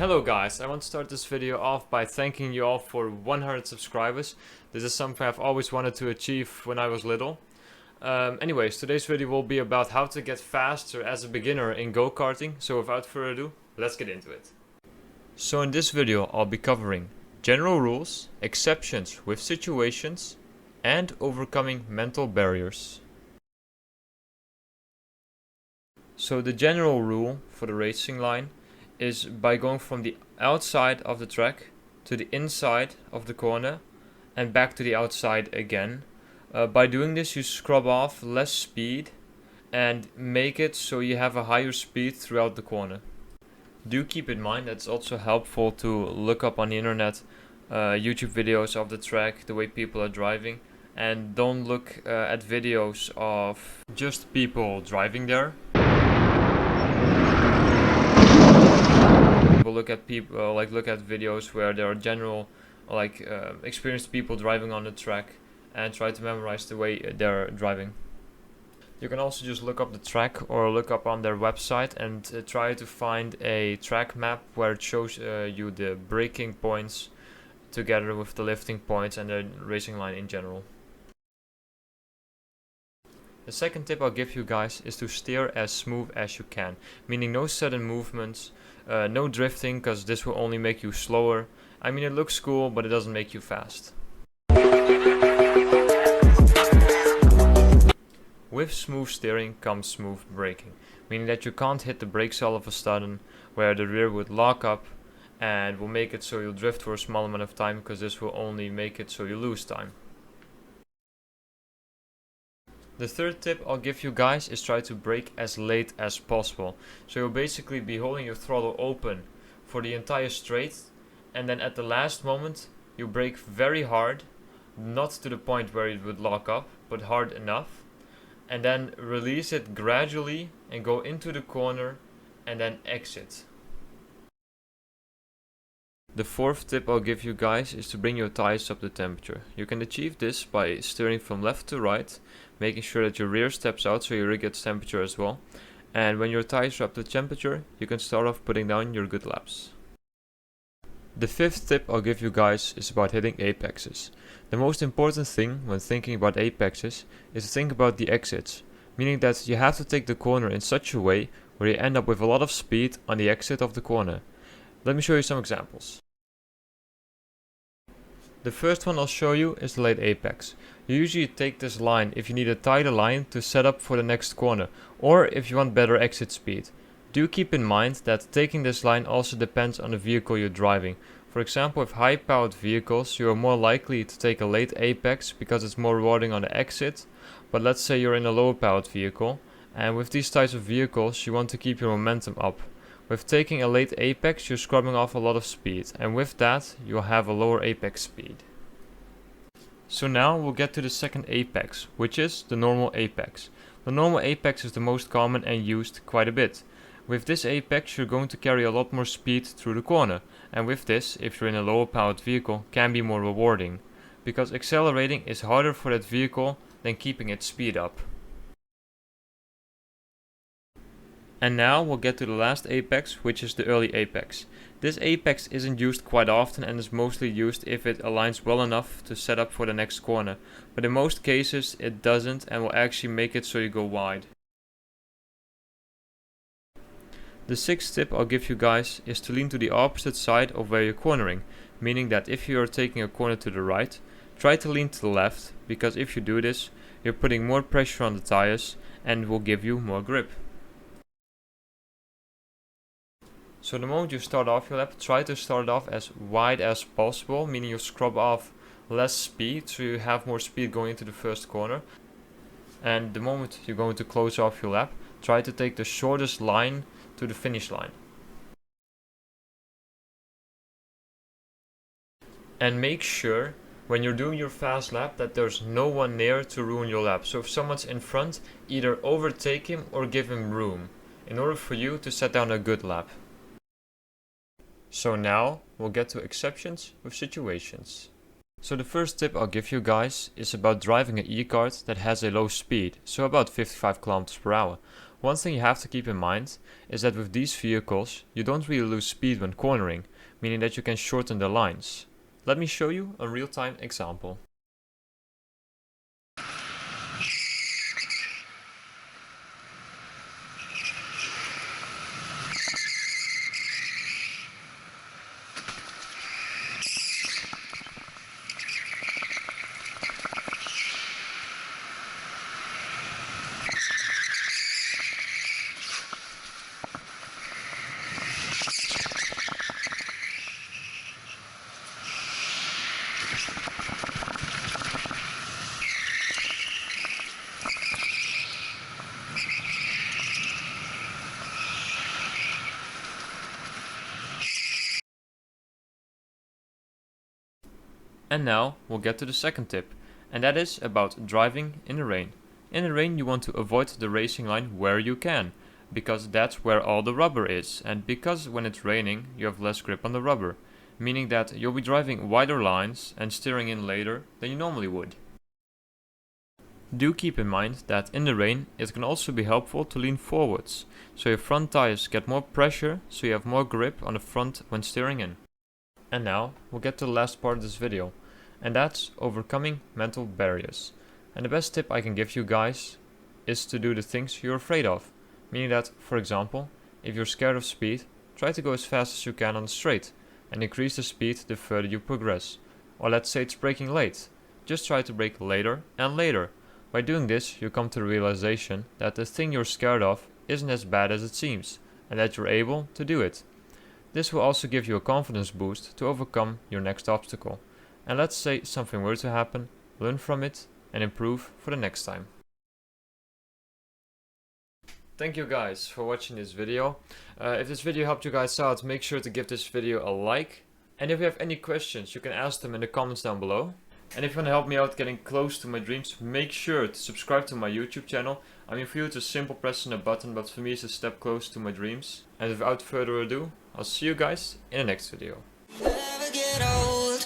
Hello guys, I want to start this video off by thanking you all for 100 subscribers. This is something I've always wanted to achieve when I was little. Anyways, today's video will be about how to get faster as a beginner in go-karting. So without further ado, let's get into it. So in this video I'll be covering general rules, exceptions with situations, and overcoming mental barriers. So the general rule for the racing line is by going from the outside of the track to the inside of the corner and back to the outside again. By doing this you scrub off less speed and make it so you have a higher speed throughout the corner. Do keep in mind that it's also helpful to look up on the internet YouTube videos of the track, the way people are driving, and don't look at videos of just people driving there. Look at people look at videos where there are general experienced people driving on the track and try to memorize the way they're driving. You can also just look up the track or look up on their website and try to find a track map where it shows you the braking points together with the lifting points and the racing line in general. The second tip I'll give you guys is to steer as smooth as you can, meaning no sudden movements, no drifting, because this will only make you slower. I mean, it looks cool, but it doesn't make you fast. With smooth steering comes smooth braking, meaning that you can't hit the brakes all of a sudden, where the rear would lock up and will make it so you'll drift for a small amount of time, because this will only make it so you lose time. The third tip I'll give you guys is try to brake as late as possible. So you'll basically be holding your throttle open for the entire straight, and then at the last moment you brake very hard, not to the point where it would lock up, but hard enough, and then release it gradually and go into the corner and then exit. The fourth tip I'll give you guys is to bring your tires up to temperature. You can achieve this by steering from left to right, making sure that your rear steps out so your rear gets temperature as well. And when your tires are up to temperature, you can start off putting down your good laps. The fifth tip I'll give you guys is about hitting apexes. The most important thing when thinking about apexes is to think about the exits, meaning that you have to take the corner in such a way where you end up with a lot of speed on the exit of the corner. Let me show you some examples. The first one I'll show you is the late apex. You usually take this line if you need a tighter line to set up for the next corner, or if you want better exit speed. Do keep in mind that taking this line also depends on the vehicle you're driving. For example, with high powered vehicles you are more likely to take a late apex because it's more rewarding on the exit, but let's say you're in a low powered vehicle, and with these types of vehicles you want to keep your momentum up. With taking a late apex you're scrubbing off a lot of speed, and with that you'll have a lower apex speed. So now we'll get to the second apex, which is the normal apex. The normal apex is the most common and used quite a bit. With this apex you're going to carry a lot more speed through the corner, and with this, if you're in a lower powered vehicle, can be more rewarding, because accelerating is harder for that vehicle than keeping its speed up. And now we'll get to the last apex, which is the early apex. This apex isn't used quite often and is mostly used if it aligns well enough to set up for the next corner, but in most cases it doesn't and will actually make it so you go wide. The sixth tip I'll give you guys is to lean to the opposite side of where you're cornering, meaning that if you are taking a corner to the right, try to lean to the left, because if you do this, you're putting more pressure on the tires and will give you more grip. So the moment you start off your lap, try to start off as wide as possible, meaning you scrub off less speed so you have more speed going into the first corner. And the moment you're going to close off your lap, try to take the shortest line to the finish line. And make sure when you're doing your fast lap that there's no one near to ruin your lap. So if someone's in front, either overtake him or give him room in order for you to set down a good lap. So now we'll get to exceptions with situations. So the first tip I'll give you guys is about driving an e-kart that has a low speed, so about 55 km per hour. One thing you have to keep in mind is that with these vehicles, you don't really lose speed when cornering, meaning that you can shorten the lines. Let me show you a real-time example. And now we'll get to the second tip, and that is about driving in the rain. In the rain you want to avoid the racing line where you can, because that's where all the rubber is, and because when it's raining you have less grip on the rubber, meaning that you'll be driving wider lines and steering in later than you normally would. Do keep in mind that in the rain it can also be helpful to lean forwards, so your front tires get more pressure, so you have more grip on the front when steering in. And now we'll get to the last part of this video, and that's overcoming mental barriers. And the best tip I can give you guys is to do the things you're afraid of, meaning that, for example, if you're scared of speed, try to go as fast as you can on the straight, and increase the speed the further you progress. Or let's say it's braking late, just try to brake later and later. By doing this, you come to the realization that the thing you're scared of isn't as bad as it seems, and that you're able to do it. This will also give you a confidence boost to overcome your next obstacle. And let's say something were to happen, learn from it and improve for the next time. Thank you guys for watching this video. If this video helped you guys out, make sure to give this video a like. And if you have any questions, you can ask them in the comments down below. And if you want to help me out getting close to my dreams, make sure to subscribe to my YouTube channel. I mean, for you it's a simple pressing a button, but for me it's a step close to my dreams. And without further ado, I'll see you guys in the next video. Never get old.